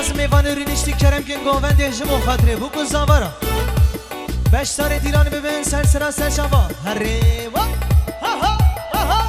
خواست میوان رینشتی کرم که گووند هجم و خاطره بو گزاورا 5 سال دیران ببین سر سرا سر شوا هره و ها ها ها ها.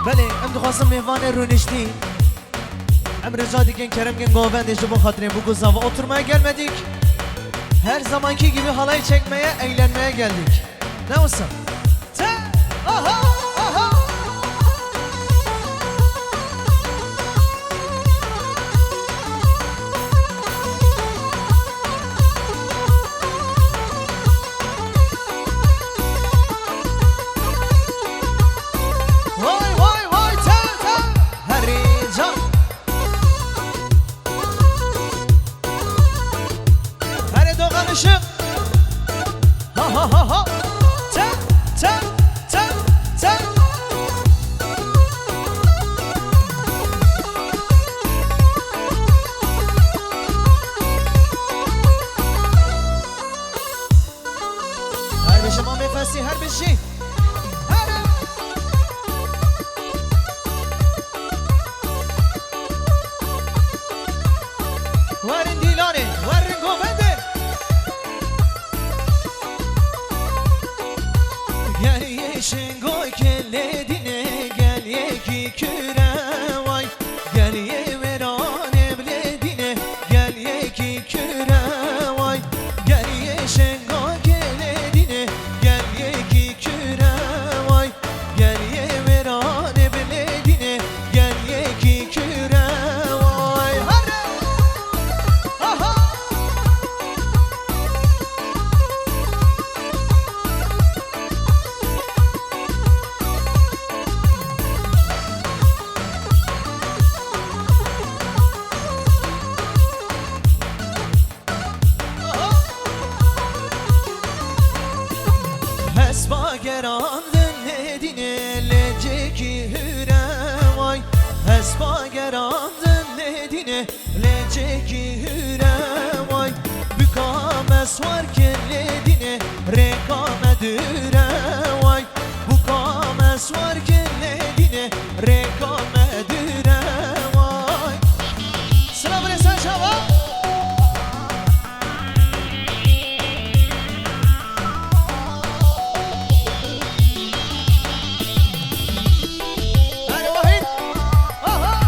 بله ام دخواستم میوان رونشتی ام رجا دیگه کرم که گووند هجم و خاطره بو گزاوا oturmaya gelmedik. Her zamanki gibi halay çekmeye, eğlenmeye geldik. Ne olsun? Aha! Aha! Vay vay vay Harican. Hadi Doğan Işık. Ha ha ha ha. Her bir şey mamefesi, her bir şey. Varın Dilane, varın Govende. Gel yeşin goy kelledine, gel yeki küre vay. Gel ye veran evledine, gel yeki küre vay. Gel yeşin goy kelledine, gel yeki küre vay. Gel ye veran evledine, gel yeki küre vay. Hadi! Aha! Hesba gerandın nedine leceki hüre vay. Hesba gerandın nedine leceki hüre vay. Bükames var kelledine rekamedüre vay. Bükames var kelledine rekamedüre vay. Sıra buraya sen şava. Hadi Vahit. Aha.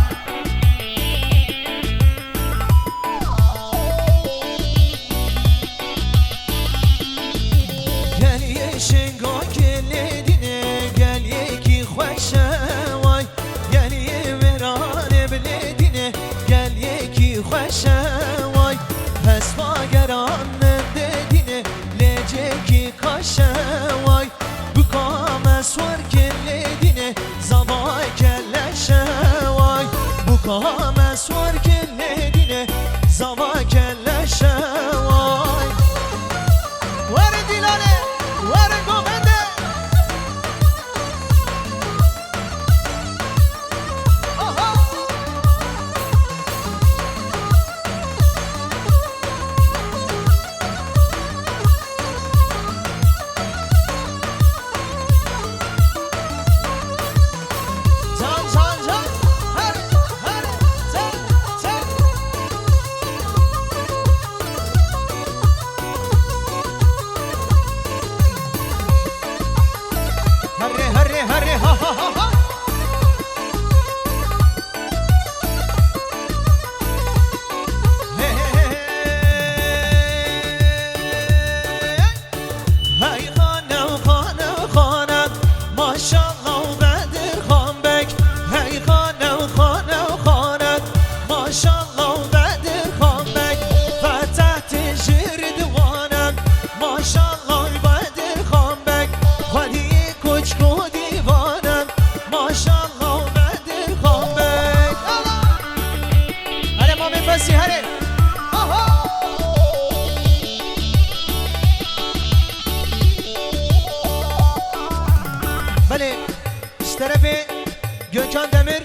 Gökhan Demir,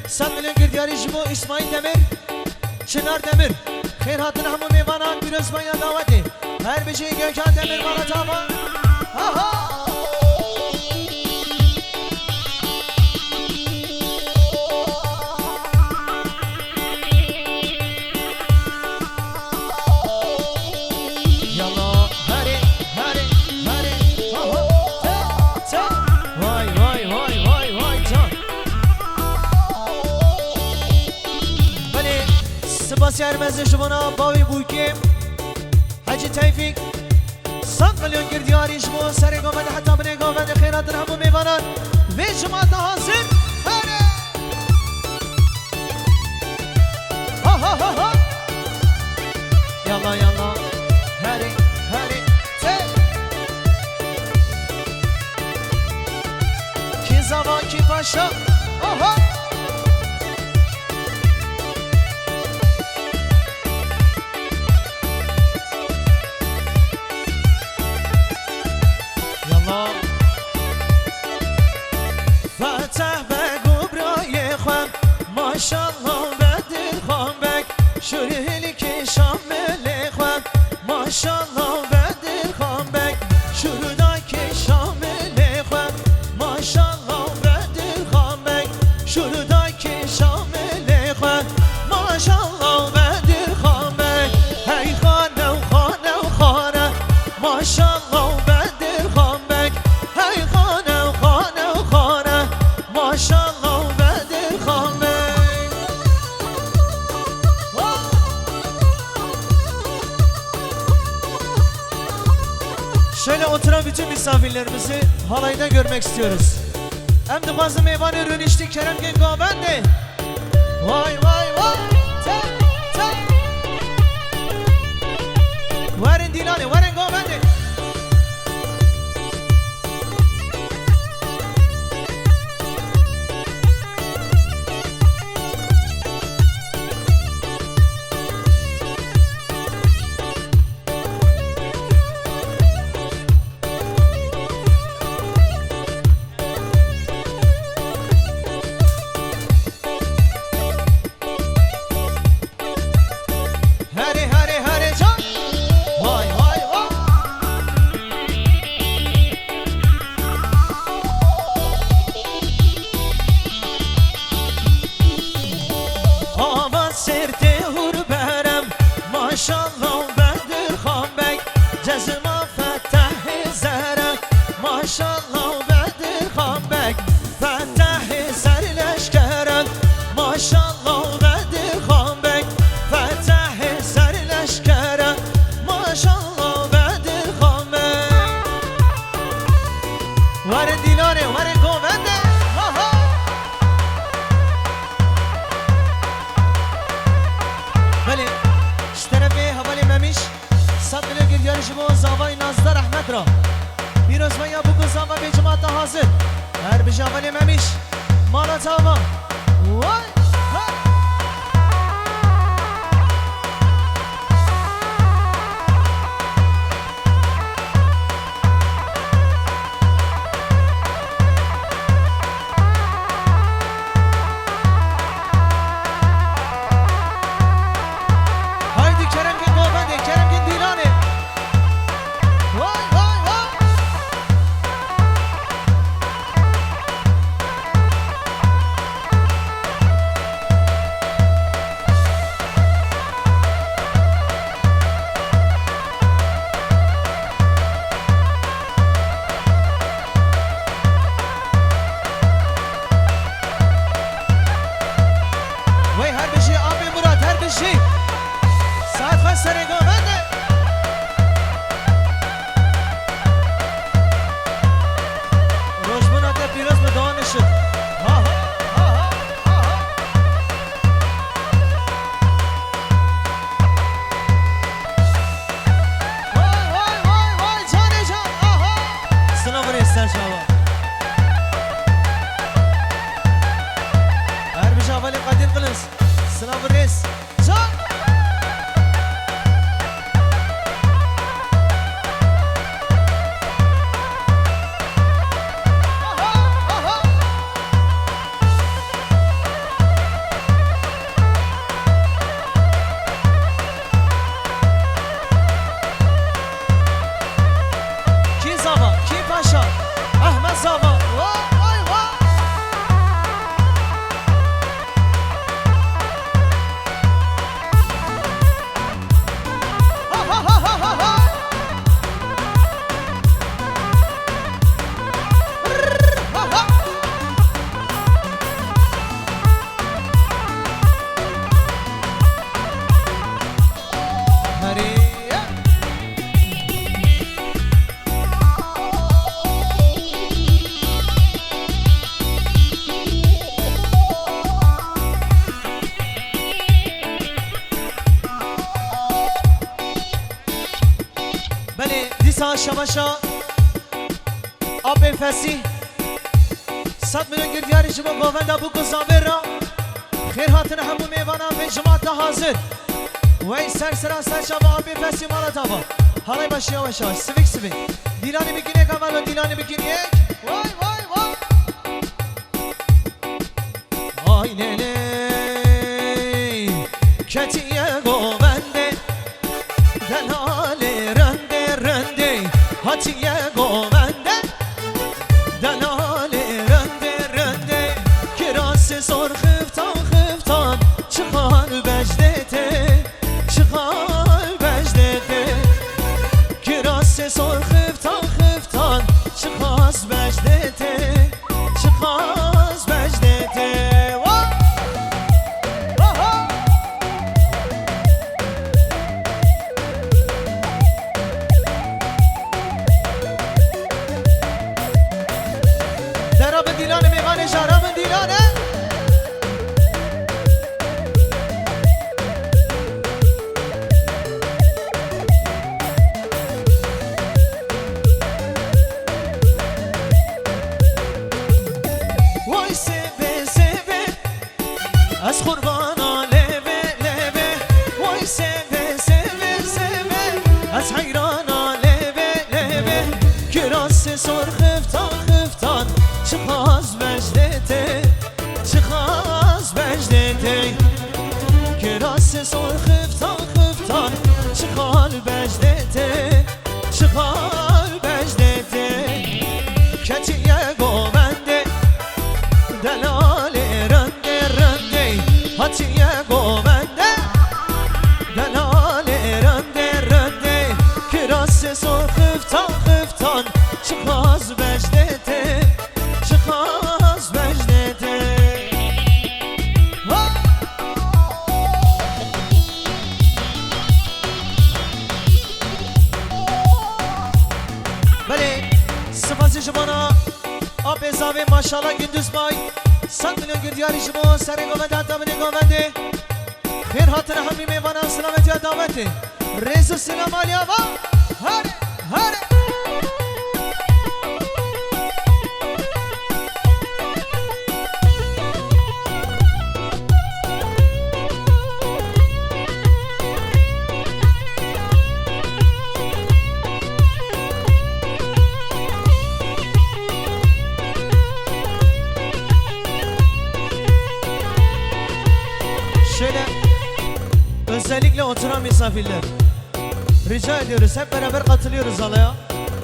Sad milyon girdiyari jibo İsmail Demir, Çınar Demir, Khair hatın hamu mevanan bir özmaya daveti. Her bir şey Gökhan Demir bana tava. Aha! Yermezde şubuna bavi buykim Hacı Tevfik 100 milyon girdiyari işbu Seri govende hatta bine govende Khairatın hamu mevanan Ve cemaata hazır Hadi Ha ha ha ha Yalla yalla Hadi hadi Te Ki zaman ki paşa Aha Fatah begu brayı kham Maşallah bedir kham bek Şurihli ki şamili kham Maşallah bedir kham bek Şuradaki şamili kham Maşallah bedir kham bek Şuradaki şamili kham Maşallah bedir kham bek Hey khane khane khane Maşallah bedir kham bek Hey khane khane khane Maşallah bedir kham bek Şöyle oturan bütün misafirlerimizi halayda görmek istiyoruz. Hem de bazı meyvan ürün içtik Kerem Gengo ben de. Vay vay vay. Te te. Verin Dilani, verin go ben de. Maşallah bedir kham bek Cezma fetah zere Maşallah bedir kham bek Fetah zer leşkeren Maşallah bedir kham bek Fetah zer leşkeren Maşallah bedir kham bek Verin Dilane, verin govende Beli اشترفه حوالی ممیش 100 milyon girdiyari jibo zavay nazda rahmet ra Bir özmaya bu kızama bir cemaatta hazır Her bir havali memiş Mala tava Vay ha Reza Şabaşa Abi Fesi 100 milyon girdiyari ji bo govenda bu kuzavera خیر هاتن همو میوانا به جماعت حاضر وی سر سرا سر شبا آبی فسی مالا تابا حالای باشی یواش یواش سویک سویک دیلانی بگین یک اولو دیلانی بگین یک وای وای وای آی لیلی کتیه گوونده دلالی رنده رنده هاتیه گوونده دلالی رنده رنده کراس سرخ çıkar bejdete çıkar bejdete kirase sor xiftan xiftan çıkar bejdete çıkar bejdete دراب دیلانه میوانه جارم دیلانه از قربانا لبه لبه وای سبه سبه سبه از حیرانا لبه لبه کراس سر خفتان خفتان چخاز بجدته چخاز بجدته کراس سر خفتان خفتان چخال بجدته چخال بجدته کتیه گوونده دلالی رنده رنده هاتیه گوونده دلالی رنده رنده کراس سر خفتان خفتان چخاز بجدته چخاز بجدته بله سپاسی شمانا آب زاوی ماشالله gündüz bay 100 milyon girdiyari شما سر گوونده حتی من گوونده خیر هاتن همی میوانم سلامتی ها دعوته رزو سلام آلیا با هره هره Şöyle özellikle oturan misafirler rica ediyoruz, hep beraber katılıyoruz alaya.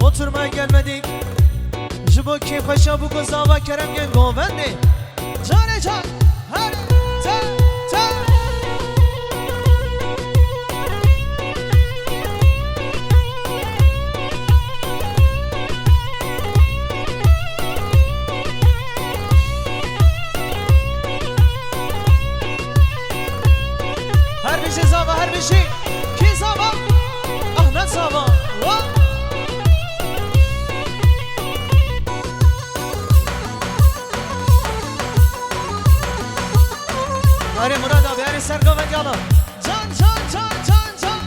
Oturmaya gelmedik. Jibo ki paşa bu kozava kerem gen govendi. Cane can hadi ta ta. Her bir şey zava, her bir şey. Ki zava? Ahmet zava. Hadi Murat abi, hadi Serkan ve Gala. Can can can can can.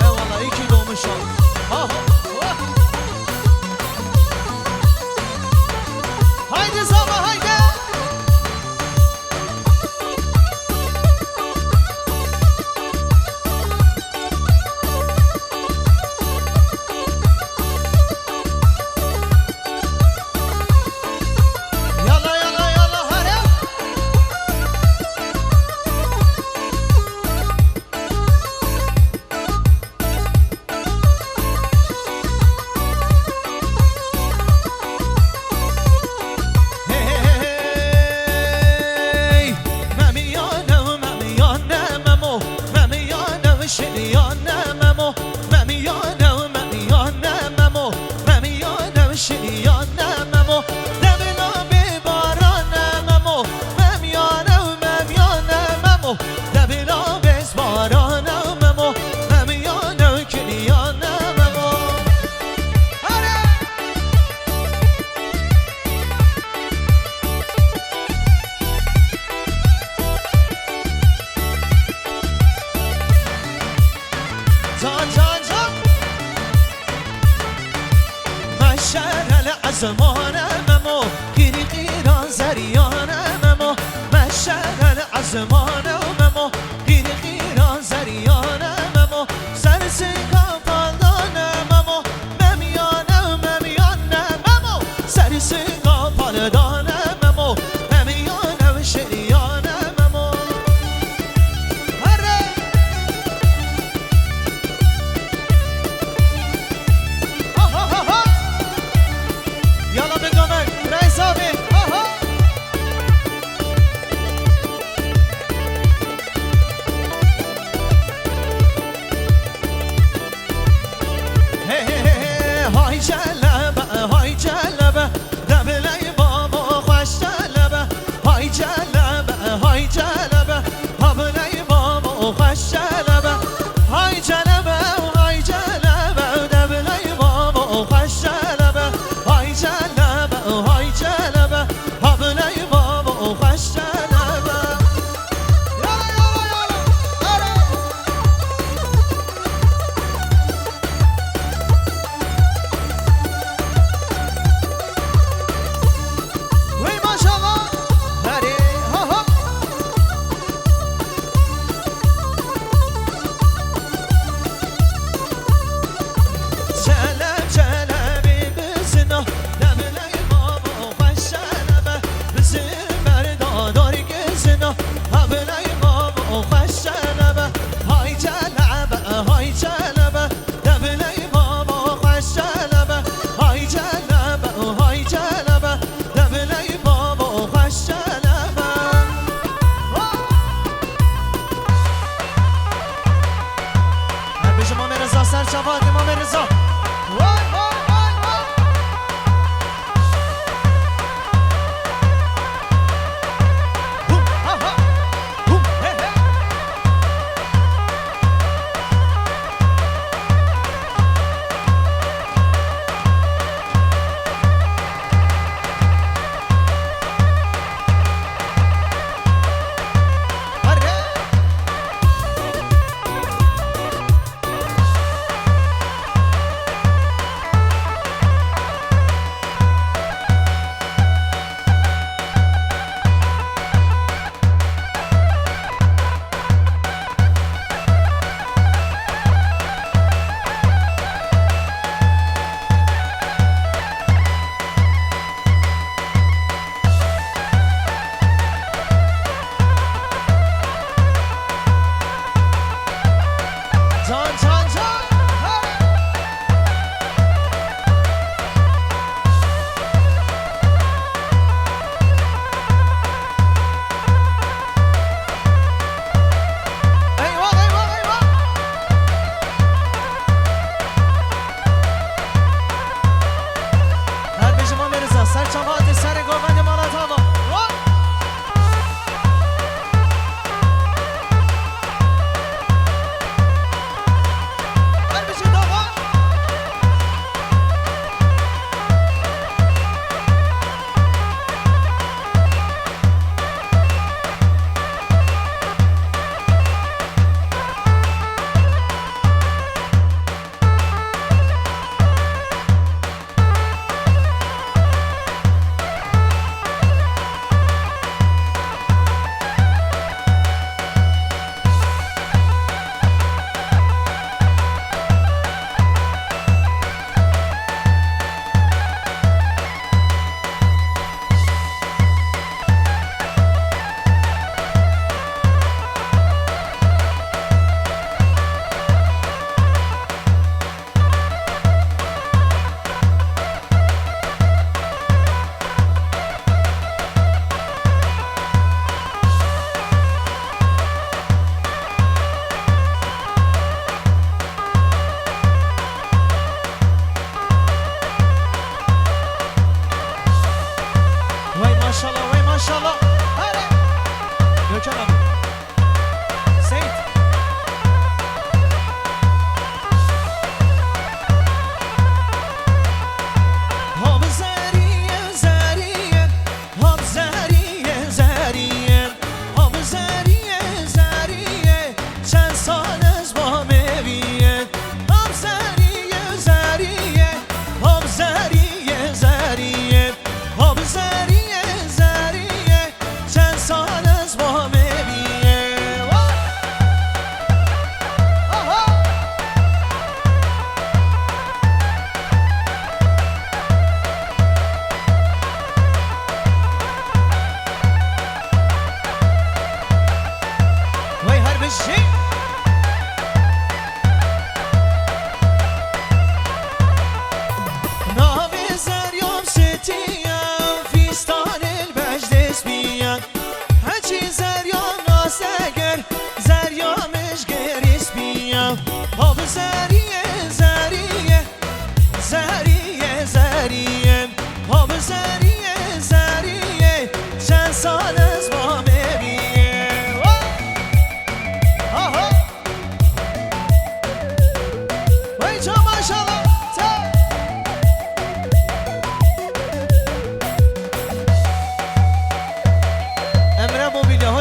Eyvallah, iyi ki doğmuş ol. Ha ha. Haydi Zava haydi. عزمانه ممو گیری غیران زریانه ممو مشغل عزمانه ممو گیری غیران زریانه ممو سرسی کافالانه ممو ممیانه ممیانه ممو سرسی کافالانه ممو ممیانه و شریانه ممو هره يلا بقمك رئيس ابي هاي جلبه هاي جلبه دبلي بابا خوش جلبه هاي جلبه هاي جلبه دبلي بابا خوش جلبه هاي جلبه هاي جلبه دبلي بابا خوش جلبه هاي جلبه هاي جلبه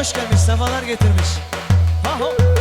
hoş gelmiş, sefalar getirmiş. Ha ho.